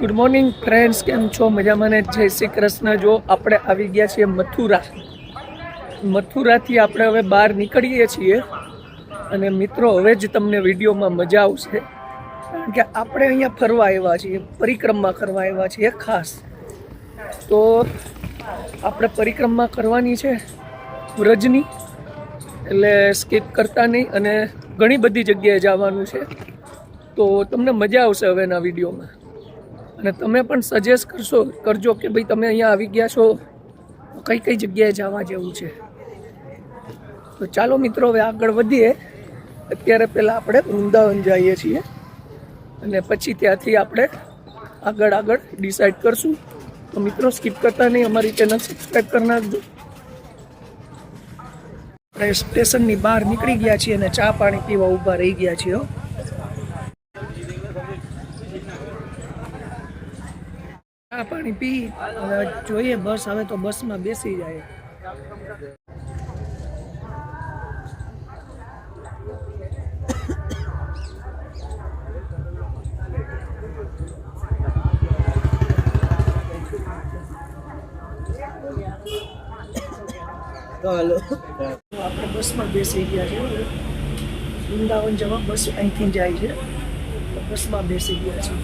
Good morning friends, કેમ છો? મજામાં ને? જય શ્રી કૃષ્ણ. જો આપણે આવી ગયા છીએ મથુરાથી આપણે હવે બહાર નીકળીએ છીએ અને મિત્રો હવે જ તમને વિડીયોમાં મજા આવશે, કારણ કે આપણે અહીંયા ફરવા આવ્યા છીએ, પરિક્રમા કરવા આવ્યા છીએ ખાસ. તો આપણે પરિક્રમા કરવાની છે વ્રજની, એટલે સ્કીપ કરતા નહીં અને ઘણી બધી જગ્યાએ જવાનું છે. તો તમને મજા આવશે હવેના વિડીયોમાં અને તમે પણ સજેસ્ટ કરજો કે ભાઈ તમે અહીંયા આવી ગયા છો, કઈ કઈ જગ્યાએ જવા જેવું છે. તો ચાલો મિત્રો હવે આગળ વધીએ. અત્યારે પહેલાં આપણે વૃંદાવન જઈએ છીએ અને પછી ત્યાંથી આપણે આગળ ડિસાઈડ કરશું. તો મિત્રો સ્કીપ કરતા નહીં, અમારી ચેનલ સબસ્ક્રાઈબ કરી નાખજો. આપણે સ્ટેશનની બહાર નીકળી ગયા છીએ અને ચા પાણી પીવા ઊભા રહી ગયા છીએ. ચા પાણી પી હવે જોઈએ બસ આવે તો બસમાં બેસી જાય. આપણે બસમાં બેસી ગયા છે. વૃંદાવન જવા બસ અહીંથી જાય છે, તો બસમાં બેસી ગયા છે.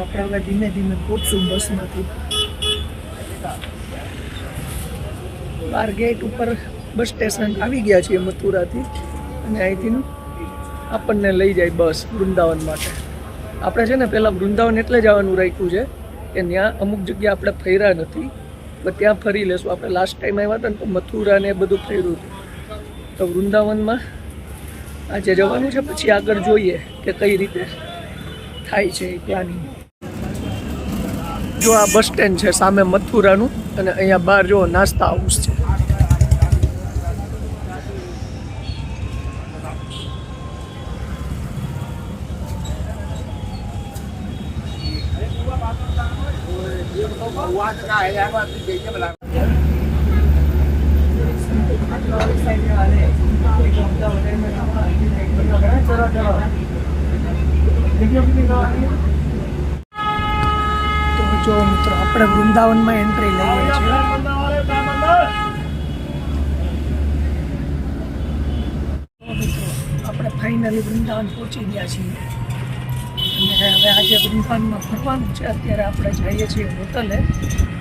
આપણે હવે ધીમે ધીમે પહોંચશું બસમાંથી. બાર ગેટ ઉપર બસ સ્ટેશન આવી ગયા છીએ મથુરાથી, અને અહીંથી આપણને લઈ જાય બસ વૃંદાવન માટે. આપણે છે ને પહેલાં વૃંદાવન એટલે જવાનું રાખ્યું છે કે ત્યાં અમુક જગ્યા આપણે ફર્યા નથી, તો ત્યાં ફરી લેશું. આપણે લાસ્ટ ટાઈમ આવ્યા હતા ને તો મથુરા ને બધું ફર્યું હતું, તો વૃંદાવનમાં આજે જવાનું છે. પછી આગળ જોઈએ કે કઈ રીતે થાય છે એ પ્લાનિંગ. જો આ બસ સ્ટેન્ડ છે સામે મથુરાનું, અને અહીંયા બહાર જો નાસ્તા હાઉસ છે. જો મિત્રો આપણે વૃંદાવનમાં એન્ટ્રી લઈએ છીએ. આપણે ફાઇનલી વૃંદાવન પહોંચી ગયા છીએ અને હવે આજે વૃંદાવનમાં ફરવાનું છે. અત્યારે આપણે જઈએ છીએ હોટલ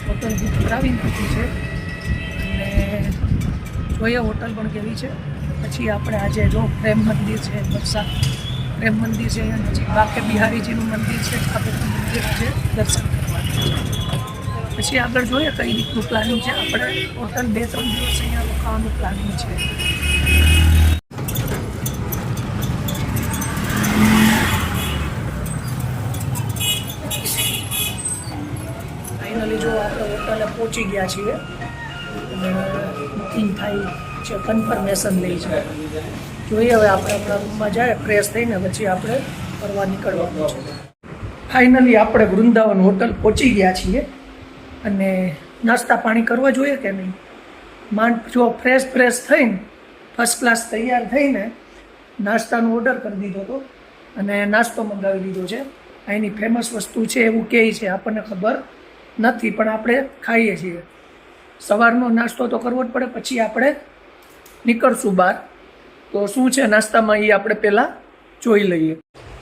બુક કરાવી નાખી છે અને જોઈએ હોટલ પણ કેવી છે. પછી આપણે આજે જો પ્રેમ મંદિર છે, વરસાદ પ્રેમ મંદિર છે, અહીંયા નજીક બાકે બિહારીજીનું મંદિર છે, આ બધું મંદિર આજે દર્શન પછી આગળ જોઈએ કઈ રીતનું પ્લાનિંગ છે. આપણે ટોટલ 2-3 દિવસ અહીંયા રોકાવાનું પ્લાનિંગ છે. ફાઇનલી જો આપણે હોટલે પહોંચી ગયા છીએ અને બુકિંગ થાય છે, કન્ફર્મેશન લઈ છે. જોઈએ હવે આપણે આપણા રૂમમાં જાય, ફ્રેશ થઈને પછી આપણે ફરવા નીકળવાનું છે. ફાઇનલી આપણે વૃંદાવન હોટલ પહોંચી ગયા છીએ અને નાસ્તા પાણી કરવા જોઈએ કે નહીં. માંડ જો ફ્રેશ થઈને ફર્સ્ટ ક્લાસ તૈયાર થઈને નાસ્તાનો ઓર્ડર કરી દીધો હતો અને નાસ્તો મંગાવી દીધો છે. અહીંની ફેમસ વસ્તુ છે એવું કહે છે, આપણને ખબર નથી પણ આપણે ખાઈએ છીએ. સવારનો નાસ્તો તો કરવો જ પડે, પછી આપણે નીકળશું બહાર. તો શું છે નાસ્તામાં એ આપણે પહેલાં જોઈ લઈએ.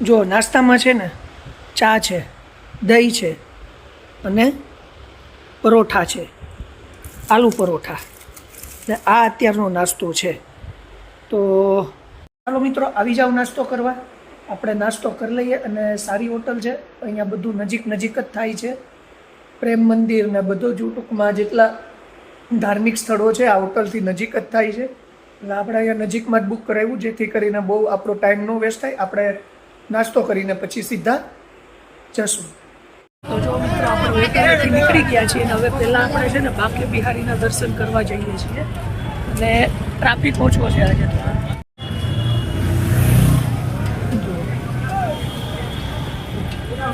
જો નાસ્તામાં છે ને ચા છે, દહીં છે અને પરોઠા છે, આલુ પરોઠા. ને આ અત્યારનો નાસ્તો છે. તો ચાલો મિત્રો આવી જાઓ નાસ્તો કરવા. આપણે નાસ્તો કરી લઈએ અને સારી હોટલ છે, અહીંયા બધું નજીક જ થાય છે. પ્રેમ મંદિર ને બધું જ ટૂંકમાં જેટલા ધાર્મિક સ્થળો છે આ હોટલથી નજીક જ થાય છે. એટલે આપણે અહીંયા નજીકમાં જ બુક કરાવ્યું, જેથી કરીને બહુ આપણો ટાઈમ ન વેસ્ટ થાય. આપણે નાસ્તો કરીને પછી સીધા જશું. તો જો મિત્રો આપણે હોટેલેથી નીકળી ગયા છીએ અને હવે પહેલાં આપણે છે ને બાકે બિહારીના દર્શન કરવા જઈએ છીએ અને ટ્રાફિક ઓછો છે આજે.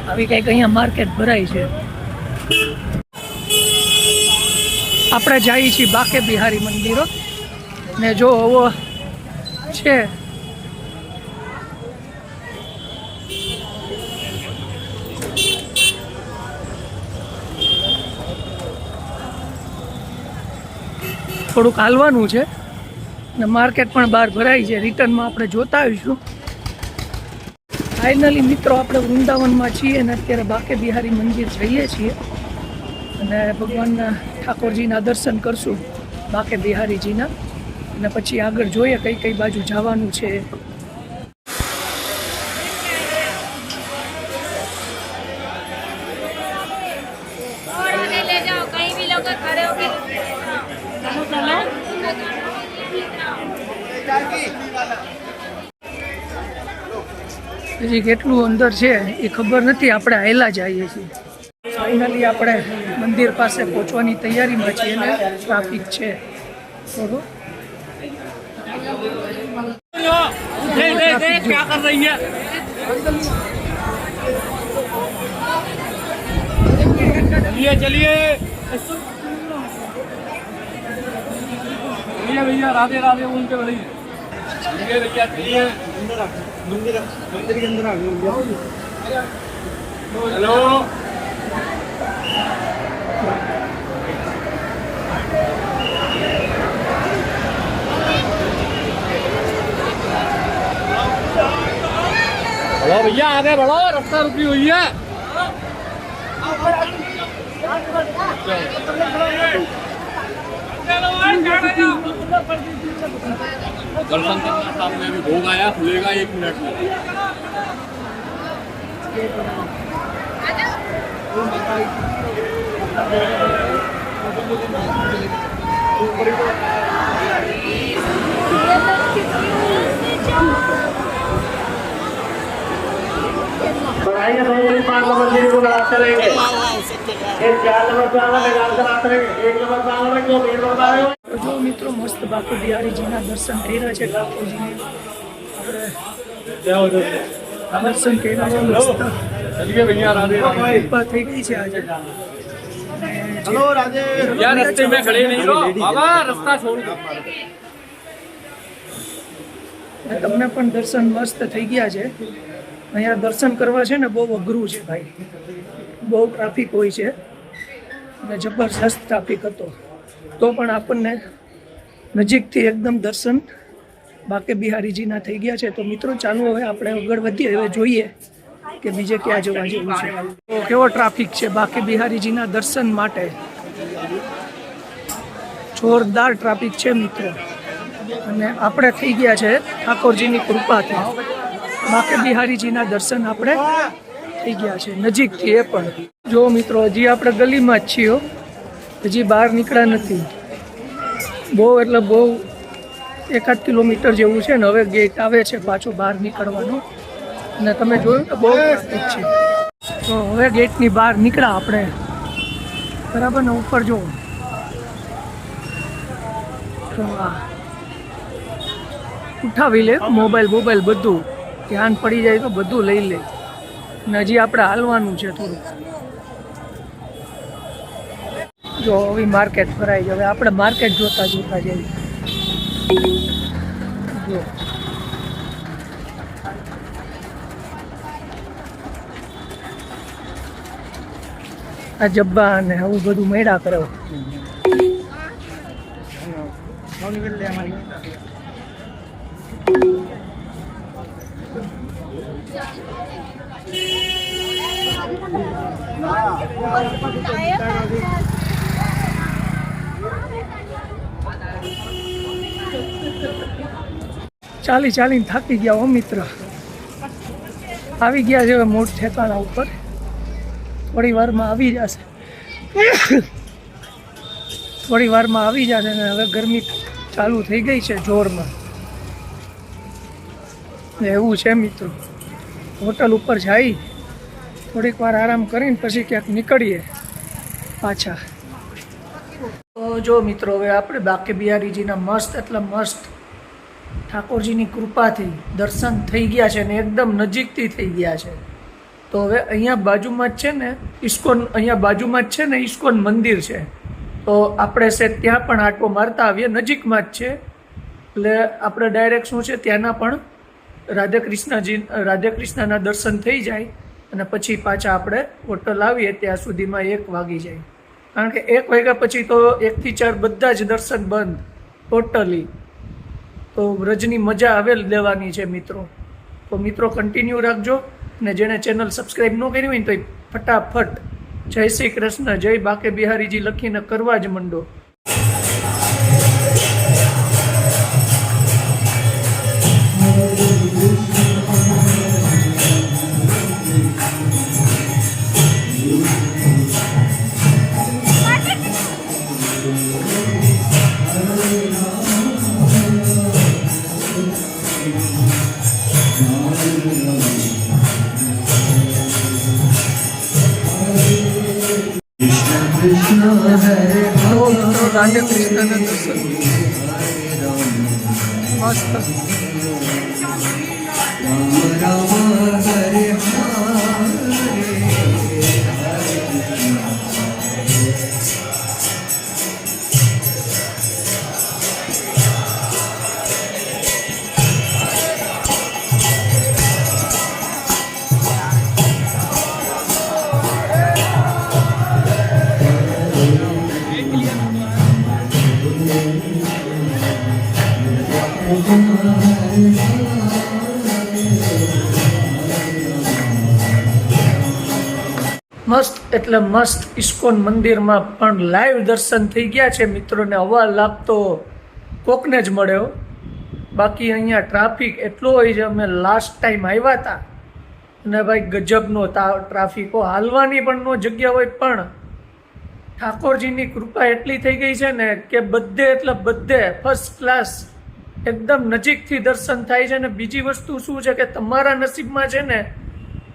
આવી કંઈક અહીંયા માર્કેટ ભરાય છે. આપણે જઈએ છીએ બાકે બિહારી મંદિરો ને જો આવો છે થોડુંક હાલવાનું છે અને માર્કેટ પણ બહાર ભરાય છે. રિટર્નમાં આપણે જોતા આવીશું. ફાઇનલી મિત્રો આપણે વૃંદાવનમાં છીએ અને અત્યારે બાકે બિહારી મંદિર જઈએ છીએ અને ભગવાનના ઠાકોરજીના દર્શન કરશું બાકે બિહારીજીના, અને પછી આગળ જોઈએ કઈ કઈ બાજુ જવાનું છે. હજી કેટલું અંદર છે એ ખબર નથી, આપણે આયલા જઈએ છીએ. ફાઇનલી આપણે મંદિર પાસે પહોંચવાની તૈયારીમાં છીએ અને ટ્રાફિક છે થોડું. चलिए भैया राधे राधे उनके बढ़िए भैया चलिए मंदिर के अंदर आ गए. हेलो हेलो भैया आगे बढ़ो, रास्ता रुकी हुई है. दर्शन करना सामने अभी भोग आया, खुलेगा 1 मिनट में. बढ़ाइए 5 नंबर सीढ़ी को बढ़ाते रहेंगे. एक 4 नंबर पे आना निकाल कर आते रहेंगे. 1 नंबर पे आना जो भीड़ बढ़ा रहे हो. જો મિત્રો મસ્ત બાપુ બિહારીજીના દર્શન કર્યા છે. ઠાકોરજીને દર્શન કર્યા છે. મસ્ત चलिए भैया राधे राधे. કૃપા થઈ ગઈ છે આજે. हेलो राधे यार, रास्ते में खड़े नहीं रहो बाबा, रास्ता छोड़ दो. તમને પણ દર્શન મસ્ત થઈ ગયા છે. અહીંયા દર્શન કરવા છે ને બહુ અઘરું છે ભાઈ, બહુ ટ્રાફિક હોય છે અને જબરજસ્ત ટ્રાફિક હતો, તો પણ આપણને નજીકથી એકદમ દર્શન બાકે બિહારીજીના થઈ ગયા છે. તો મિત્રો ચાલો હવે આપણે આગળ વધીએ, હવે જોઈએ કે બીજે ક્યાં જવા જેવું છે. તો કેવો ટ્રાફિક છે બાકે બિહારીજીના દર્શન માટે, જોરદાર ટ્રાફિક છે મિત્રો. અને આપણે થઈ ગયા છે ઠાકોરજીની કૃપાથી, બાકે બિહારીજીના દર્શન આપણે થઈ ગયા છે નજીકથી. એ પણ જો મિત્રો હજી આપણે ગલીમાં જ છીએ, હજી બહાર નીકળ્યા નથી. બહુ એટલે બહુ 1-8 કિલોમીટર જેવું છે ને હવે ગેટ આવે છે પાછો બહાર નીકળવાનો, અને તમે જોયું કે બહુ ટ્રાફિક છે. તો હવે ગેટની બહાર નીકળ્યા આપણે બરાબર ને. ઉપર જો તો ઉઠાવી લે મોબાઈલ બધું, ધ્યાન પડી જાય તો બધું લઈ લે. અને હજી આપણે હાલવાનું છે થોડું. જો હવે માર્કેટ ભરાય છે, હવે આપણે માર્કેટ જોતા જઈએ. જો આ જબ્બા ને આવું બધું મેળા કરે. ચાલીને થાકી ગયા હો મિત્ર. આવી ગયા છે હવે મોટ ઠેકાણા ઉપર, થોડી વારમાં આવી જશે. ને હવે ગરમી ચાલુ થઈ ગઈ છે જોરમાં. એવું છે મિત્રો, હોટલ ઉપર જઈ થોડીક વાર આરામ કરીને પછી ક્યાંક નીકળીએ પાછા. તો જો મિત્રો હવે આપણે બાકે બિહારીજીના મસ્ત એટલે મસ્ત ઠાકોરજીની કૃપાથી દર્શન થઈ ગયા છે ને એકદમ નજીકથી થઈ ગયા છે. તો હવે અહીંયા બાજુમાં જ છે ને ઈસ્કોન મંદિર છે. તો આપણે ત્યાં પણ આંટો મારતા આવીએ, નજીકમાં જ છે. એટલે આપણે ડાયરેક્ટ શું છે ત્યાંના પણ રાધે કૃષ્ણના દર્શન થઈ જાય અને પછી પાછા આપણે હોટલ આવીએ ત્યાં સુધીમાં 1 વાગી જાય. કારણ કે 1 વાગ્યા પછી તો 1 થી 4 બધા જ દર્શન બંધ ટોટલી. તો વ્રજની મજા આવે લેવાની છે મિત્રો. તો મિત્રો કન્ટિન્યુ રાખજો, અને જેણે ચેનલ સબસ્ક્રાઈબ ન કરી હોય ને તો ફટાફટ જય શ્રી કૃષ્ણ, જય બાકે બિહારીજી લખીને કરવા જ માંડો. રાધે કૃષ્ણના દર્શન મસ્ત. મસ્ત એટલે મસ્ત ઇસ્કોન મંદિરમાં પણ લાઈવ દર્શન થઈ ગયા છે મિત્રોને. હવા લાભ તો કોકને જ મળ્યો, બાકી અહીંયા ટ્રાફિક એટલો હોય છે. અમે લાસ્ટ ટાઈમ આવ્યા હતા અને ભાઈ ગજબનો ટ્રાફિક, હાલવાની પણ નો જગ્યા હોય. પણ ઠાકોરજીની કૃપા એટલી થઈ ગઈ છે ને કે બધે એટલે બધે ફર્સ્ટ ક્લાસ એકદમ નજીકથી દર્શન થાય છે. ને બીજી વસ્તુ શું છે કે તમારા નસીબમાં છે ને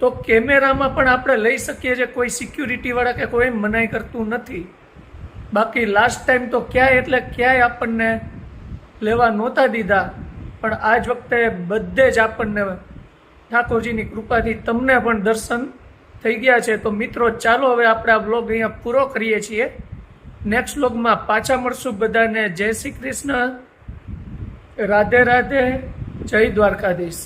તો કેમેરામાં પણ આપણે લઈ શકીએ છીએ, કોઈ સિક્યુરિટીવાળા કે કોઈ મનાઈ કરતું નથી. બાકી લાસ્ટ ટાઈમ તો ક્યાંય એટલે ક્યાંય આપણને લેવા નહોતા દીધા, પણ આ જ વખતે બધે જ આપણને ઠાકોરજીની કૃપાથી તમને પણ દર્શન થઈ ગયા છે. તો મિત્રો ચાલો હવે આપણે આ બ્લોગ અહીંયા પૂરો કરીએ છીએ. નેક્સ્ટ બ્લોગમાં પાછા મળશું. બધાને જય શ્રી કૃષ્ણ, રાધે રાધે, જય દ્વારકાધીશ.